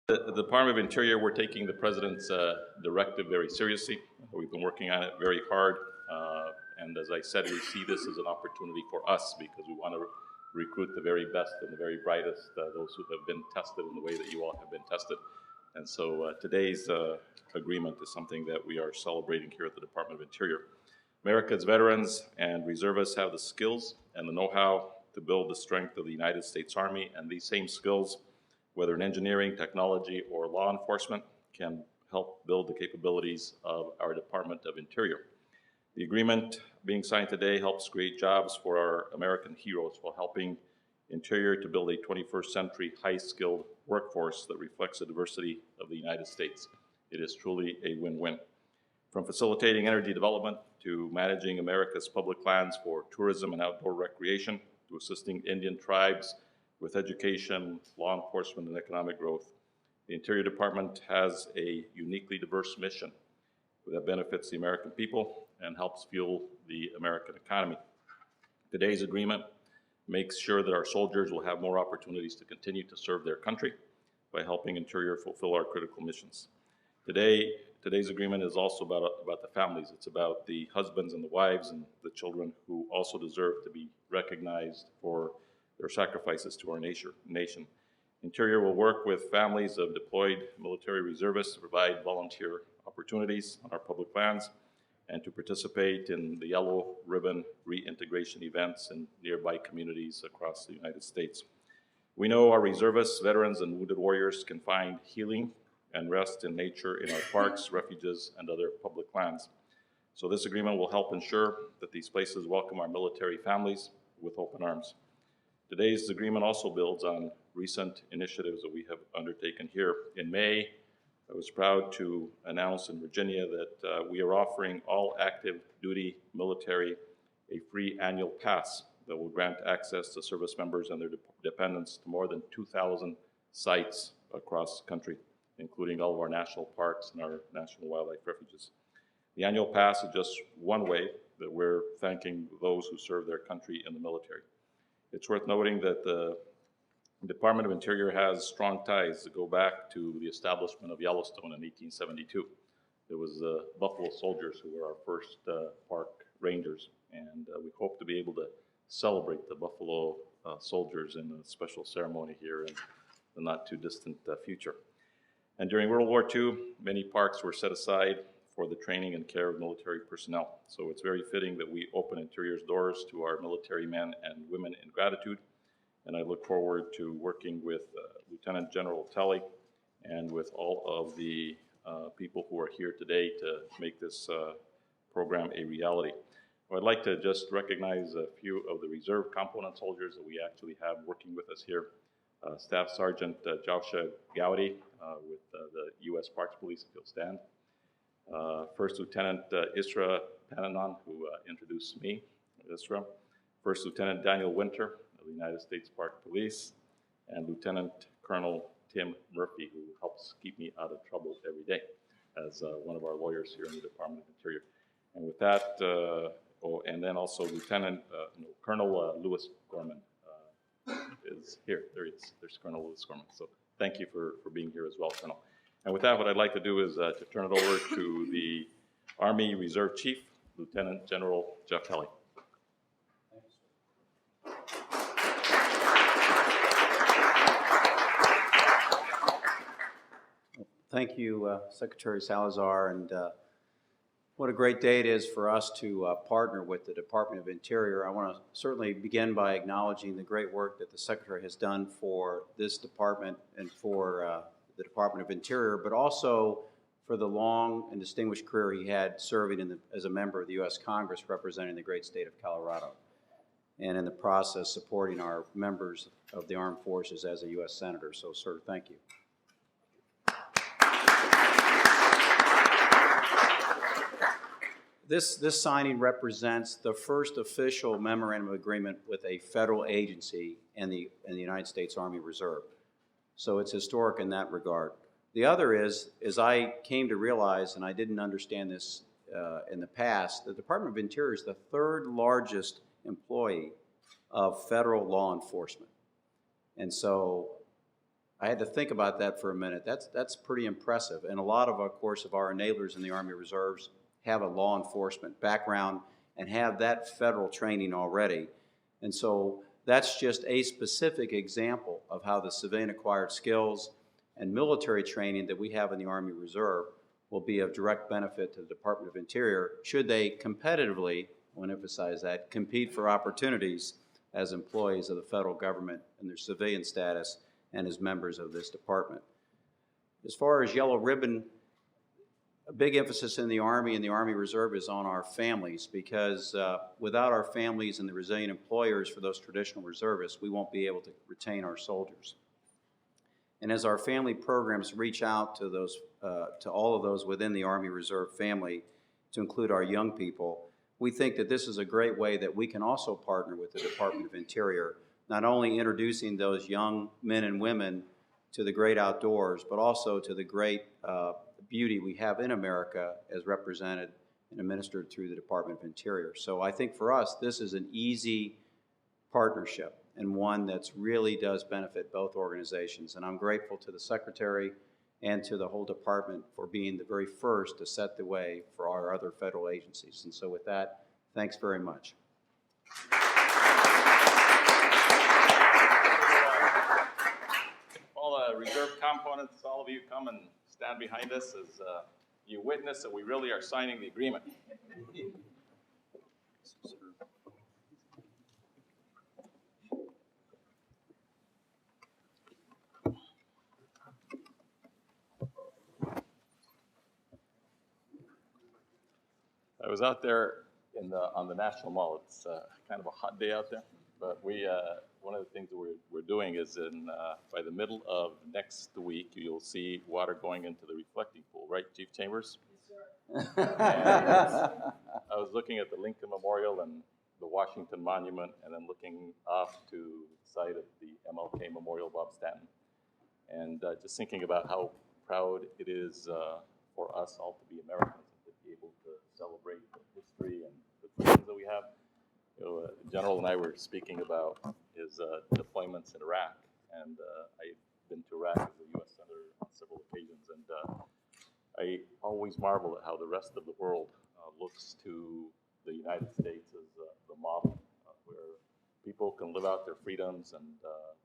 The Department of Interior, we're taking the President's directive very seriously. We've been working on it very hard. And as I said, we see this as an opportunity for us because we want to recruit the very best and the very brightest, those who have been tested in the way that you all have been tested. And so today's agreement is something that we are celebrating here at the Department of Interior. America's veterans and reservists have the skills and the know-how to build the strength of the United States Army, and these same skills, whether in engineering, technology, or law enforcement, can help build the capabilities of our Department of Interior. The agreement being signed today helps create jobs for our American heroes while helping Interior to build a 21st century high-skilled workforce that reflects the diversity of the United States. It is truly a win-win. From facilitating energy development to managing America's public lands for tourism and outdoor recreation to assisting Indian tribes with education, law enforcement, and economic growth, the Interior Department has a uniquely diverse mission that benefits the American people and helps fuel the American economy. Today's agreement makes sure that our soldiers will have more opportunities to continue to serve their country by helping Interior fulfill our critical missions. Today's agreement is also about the families. It's about the husbands and the wives and the children who also deserve to be recognized for their sacrifices to our nation. Interior will work with families of deployed military reservists to provide volunteer opportunities on our public lands and to participate in the Yellow Ribbon reintegration events in nearby communities across the United States. We know our reservists, veterans, and wounded warriors can find healing and rest in nature in our parks, refuges, and other public lands. So this agreement will help ensure that these places welcome our military families with open arms. Today's agreement also builds on recent initiatives that we have undertaken here. In May, I was proud to announce in Virginia that we are offering all active duty military a free annual pass that will grant access to service members and their dependents to more than 2,000 sites across the country, including all of our national parks and our national wildlife refuges. The annual pass is just one way that we're thanking those who serve their country in the military. It's worth noting that the Department of Interior has strong ties that go back to the establishment of Yellowstone in 1872. It was the Buffalo Soldiers who were our first park rangers, and we hope to be able to celebrate the Buffalo Soldiers in a special ceremony here in the not too distant future. And during World War II, many parks were set aside for the training and care of military personnel. So it's very fitting that we open Interior's doors to our military men and women in gratitude. And I look forward to working with Lieutenant General Talley and with all of the people who are here today to make this program a reality. I'd like to just recognize a few of the reserve component soldiers that we actually have working with us here. Staff Sergeant Joshua Gowdy with the U.S. Parks Police, if you'll stand. First Lieutenant Isra Pananon, who introduced me, Isra. First Lieutenant Daniel Winter of the United States Park Police, and Lieutenant Colonel Tim Murphy, who helps keep me out of trouble every day as one of our lawyers here in the Department of Interior. And with that, and then also Colonel Lewis Gorman is here. There's Colonel Lewis Gorman. So thank you for being here as well, Colonel. And with that, what I'd like to do is to turn it over to the Army Reserve Chief, Lieutenant General Jeff Talley. Thank you, Secretary Salazar, and what a great day it is for us to partner with the Department of Interior. I want to certainly begin by acknowledging the great work that the Secretary has done for this department and for the Department of Interior, but also for the long and distinguished career he had serving as a member of the U.S. Congress representing the great state of Colorado, and in the process supporting our members of the armed forces as a U.S. Senator. So, sir, thank you. This signing represents the first official memorandum of agreement with a federal agency and the United States Army Reserve. So it's historic in that regard. The other is, as I came to realize, and I didn't understand this in the past, the Department of Interior is the third largest employee of federal law enforcement. And so I had to think about that for a minute. That's pretty impressive. And a lot of course, of our enablers in the Army Reserves have a law enforcement background and have that federal training already. And so that's just a specific example of how the civilian acquired skills and military training that we have in the Army Reserve will be of direct benefit to the Department of Interior should they competitively, I want to emphasize that, compete for opportunities as employees of the federal government in their civilian status and as members of this department. As far as yellow ribbon, a big emphasis in the Army and the Army Reserve is on our families, because without our families and the resilient employers for those traditional reservists, we won't be able to retain our soldiers. And as our family programs reach out to those, to all of those within the Army Reserve family, to include our young people, we think that this is a great way that we can also partner with the Department of Interior, not only introducing those young men and women to the great outdoors, but also to the great beauty we have in America as represented and administered through the Department of Interior. So I think for us, this is an easy partnership and one that really does benefit both organizations. And I'm grateful to the Secretary and to the whole department for being the very first to set the way for our other federal agencies. And so with that, thanks very much. All the reserve components, all of you come and stand behind us as you witness that we really are signing the agreement. I was out there on the National Mall. It's kind of a hot day out there, but one of the things that we're doing is by the middle of next week, you'll see water going into the reflecting pool, right, Chief Chambers? Yes, sir. I was looking at the Lincoln Memorial and the Washington Monument, and then looking off to the site of the MLK Memorial, Bob Stanton, and just thinking about how proud it is for us all to be Americans and to be able to celebrate the history and the freedoms that we have. You know, the General and I were speaking about his deployments in Iraq, and I've been to Iraq as a U.S. Senator on several occasions, and I always marvel at how the rest of the world looks to the United States as the model where people can live out their freedoms and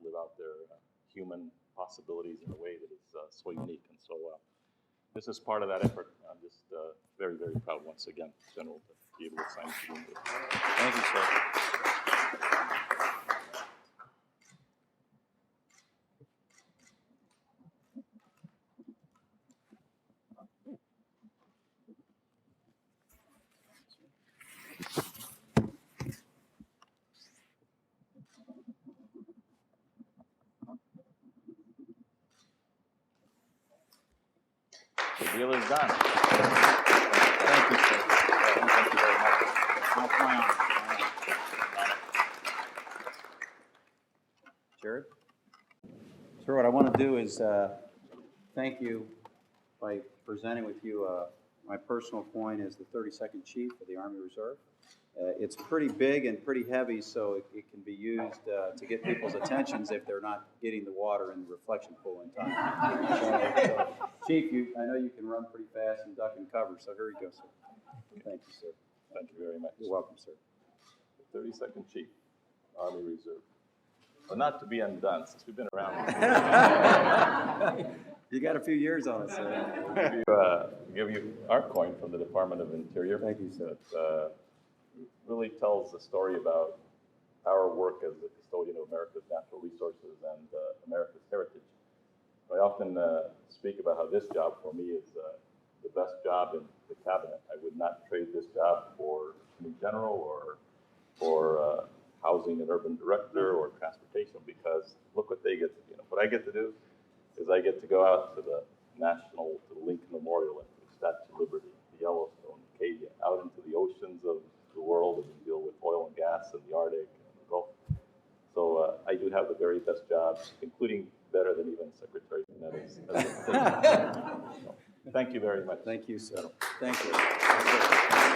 live out their human possibilities in a way that is so unique. And so this is part of that effort. I'm just very, very proud once again, General, to be able to sign the agreement. Thank you, sir. The deal is done. Thank you, sir. Thank you very much. That's my honor. Jared? Sir, what I want to do is thank you by presenting with you my personal coin as the 32nd Chief of the Army Reserve. It's pretty big and pretty heavy, so it can be used to get people's attentions if they're not getting the water in the reflection pool in time. So, Chief, I know you can run pretty fast and duck and cover, so here you go, sir. Thank you, sir. Thank you very much. You're welcome, sir. The 32nd Chief, Army Reserve. But not to be undone, since we've been around. You got a few years on it, sir. Give you our coin from the Department of Interior. Thank you, sir. It really tells the story about our work as the custodian of America's natural resources and America's heritage. I often speak about how this job for me is the best job in the cabinet. I would not trade this job for Attorney General or for Housing and Urban Director or Transportation, because look what they get to do. You know, what I get to do is I get to go out to the Lincoln Memorial, and to the Statue of Liberty, the Yellowstone, Acadia, out into the oceans of the world, and we deal with oil and gas and the Arctic and the Gulf. So I do have the very best job, including better than even Secretary Panetti's. So, thank you very much. Thank you, sir. Thank you.